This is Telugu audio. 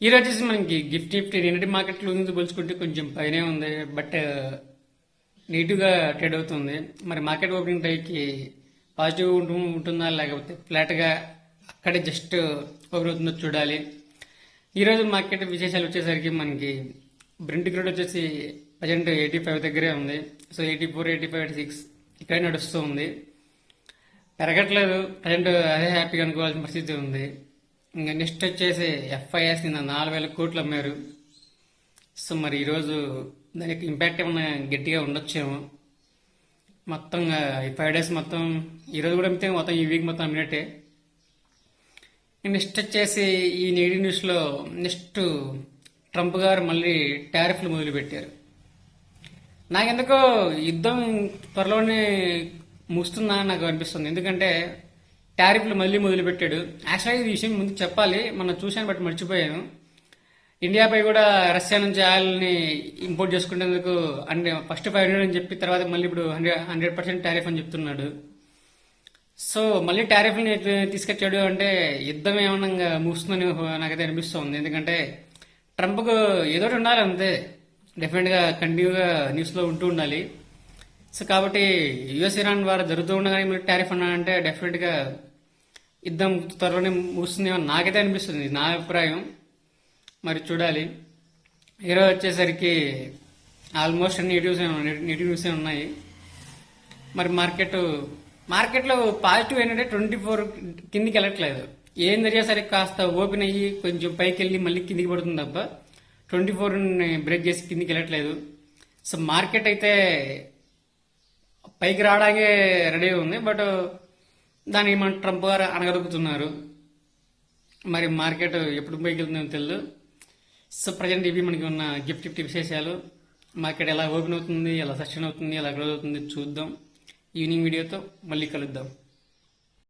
ఈరోజు వచ్చేసి మనకి గిఫ్ట్ నిన్నటి మార్కెట్లో ఉంది పోల్చుకుంటే కొంచెం పైనే ఉంది. బట్ నెగిటివ్గా ట్రేడ్ అవుతుంది. మరి మార్కెట్ ఓపెనింగ్ టైంకి పాజిటివ్ ఉంటుందా లేకపోతే ఫ్లాట్గా అక్కడే జస్ట్ ఓపెన్ అవుతుందో చూడాలి. ఈరోజు మార్కెట్ విశేషాలు వచ్చేసరికి మనకి బ్రెంట్ క్రూడ్ వచ్చేసి ప్రజెంట్ 85 దగ్గరే ఉంది. సో 84, 85, 86 ఇక్కడే నడుస్తూ ఉంది. పెరగట్లేదు. ప్రజెంట్ అదే హ్యాపీగా అనుకోవాల్సిన పరిస్థితి ఉంది. ఇంకా నెక్స్ట్ వచ్చేసి ఎఫ్ఐఎస్ నిన్న 4,000 కోట్లు అమ్మారు. సో మరి ఈరోజు దానికి ఇంపాక్ట్ ఏమన్నా గట్టిగా ఉండొచ్చేమో. మొత్తం ఈ 5 డేస్ మొత్తం ఈరోజు కూడా అమ్మితే మొత్తం ఈ వీక్ మొత్తం అమ్మినట్టే. నెక్స్ట్ వచ్చేసి ఈ నెగిటివ్ న్యూస్లో నెక్స్ట్ ట్రంప్ గారు మళ్ళీ టారిఫ్లు మొదలుపెట్టారు. నాకెందుకో యుద్ధం త్వరలోనే ముగుస్తుందా నాకు అనిపిస్తుంది. ఎందుకంటే టారిఫ్లు మళ్ళీ మొదలుపెట్టాడు. యాక్చువల్గా ఈ విషయం ముందు చెప్పాలి, మనం చూసాను బట్ మర్చిపోయాను. ఇండియాపై కూడా రష్యా నుంచి ఆయిల్ని ఇంపోర్ట్ చేసుకునేందుకు ఫస్ట్ 500 అని చెప్పి తర్వాత మళ్ళీ ఇప్పుడు 100% టారిఫ్ అని చెప్తున్నాడు. సో మళ్ళీ టారిఫ్ని తీసుకొచ్చాడు అంటే యుద్ధం ఏమన్నా ముగుస్తుందని నాకైతే అనిపిస్తుంది. ఎందుకంటే ట్రంప్కు ఏదో ఒకటి ఉండాలి అంతే, డెఫినెట్గా కంటిన్యూగా న్యూస్లో ఉంటూ ఉండాలి. సో కాబట్టి యుఎస్ ఇరాన్ వారు జరుగుతూ ఉండగానే మీరు టారిఫ్ అన్నాడంటే డెఫినెట్గా యుద్ధం త్వరలోనే ముగుస్తుందేమో నాకైతే అనిపిస్తుంది, నా అభిప్రాయం. మరి చూడాలి. ఈరోజు వచ్చేసరికి ఆల్మోస్ట్ అన్ని నెగిటివ్ న్యూస్ ఉన్నాయి. మరి మార్కెట్లో పాజిటివ్ ఏంటంటే 24 కిందికి వెళ్ళట్లేదు. ఏం జరిగే సరే కాస్త ఓపెన్ అయ్యి కొంచెం పైకి వెళ్ళి మళ్ళీ కిందికి పడుతుంది తప్ప 24ని బ్రేక్ చేసి కిందికి వెళ్ళట్లేదు. సో మార్కెట్ అయితే పైకి రావడానికే రెడీ ఉంది. బట్ దాన్ని మన ట్రంప్ గారు అనగలుగుతున్నారు. మరి మార్కెట్ ఎప్పుడు పైకి వెళ్తుందో తెలియదు. సో ప్రజెంట్ ఇవి మనకి ఉన్న గిఫ్ట్ విశేషాలు. మార్కెట్ ఎలా ఓపెన్ అవుతుంది, ఎలా సస్టైన్ అవుతుంది, ఎలా గ్రోత్ అవుతుంది చూద్దాం. ఈవినింగ్ వీడియోతో మళ్ళీ కలుద్దాం.